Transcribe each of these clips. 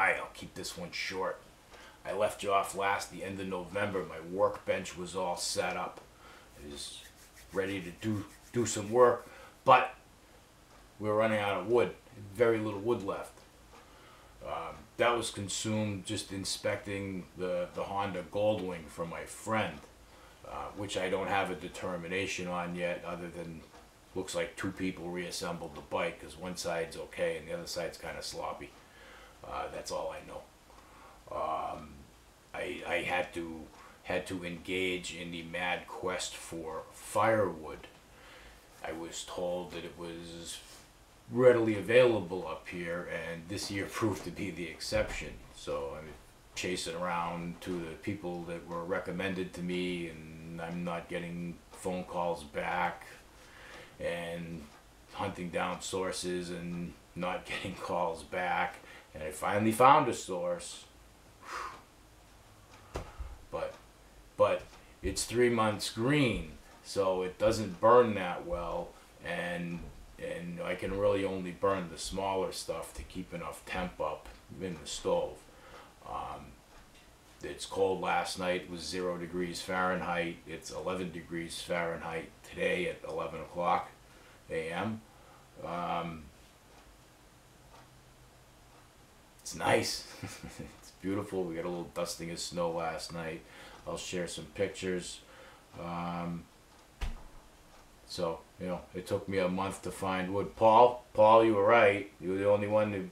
right, I'll keep this one short. I left you off the end of November. My workbench was all set up. I was ready to do some work, but we were running out of wood. Very little wood left. That was consumed just inspecting the Honda Goldwing from my friend, which I don't have a determination on yet, other than looks like two people reassembled the bike, because one side's okay and the other side's kind of sloppy. That's all I know. I had to engage in the mad quest for firewood. I was told that it was readily available up here, and this year proved to be the exception. So I'm chasing around to the people that were recommended to me, and I'm not getting phone calls back, and hunting down sources and not getting calls back, and I finally found a source. But it's 3 months green, so it doesn't burn that well, and I can really only burn the smaller stuff to keep enough temp up in the stove. It's cold. Last night it was 0 degrees Fahrenheit. It's 11 degrees Fahrenheit today at 11 o'clock a.m. It's nice. It's beautiful. We got a little dusting of snow last night. I'll share some pictures. So, you know, it took me a month to find wood. Paul, you were right. You were the only one who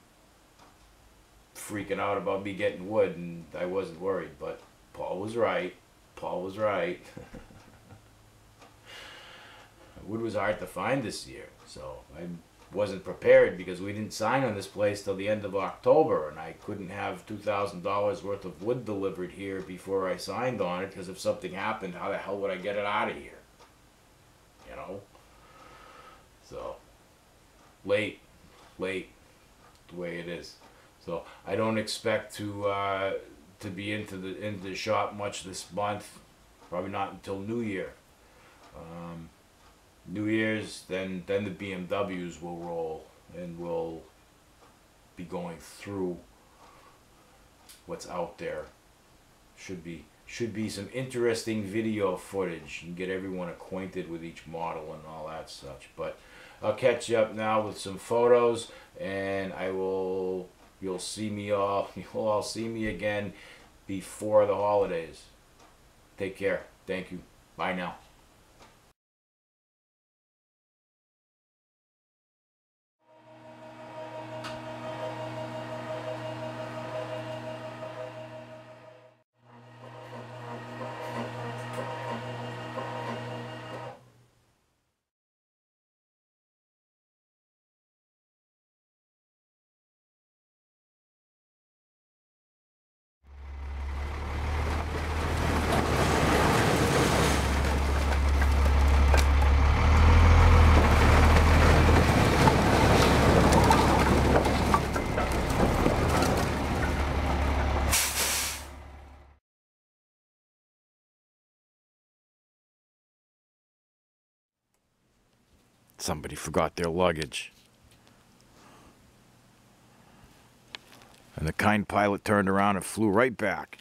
freaking out about me getting wood, and I wasn't worried. But Paul was right. Paul was right. Wood was hard to find this year, so I wasn't prepared, because we didn't sign on this place till the end of October, and I couldn't have $2,000 worth of wood delivered here before I signed on it, because if something happened, how the hell would I get it out of here? You know? So, late, the way it is. So I don't expect to be into the shop much this month. Probably not until New Year. New Year's, then the BMWs will roll, and we'll be going through what's out there. Should be some interesting video footage and get everyone acquainted with each model and all that such. But I'll catch you up now with some photos, and you'll all see me again before the holidays. Take care. Thank you. Bye now. Somebody forgot their luggage. And the kind pilot turned around and flew right back.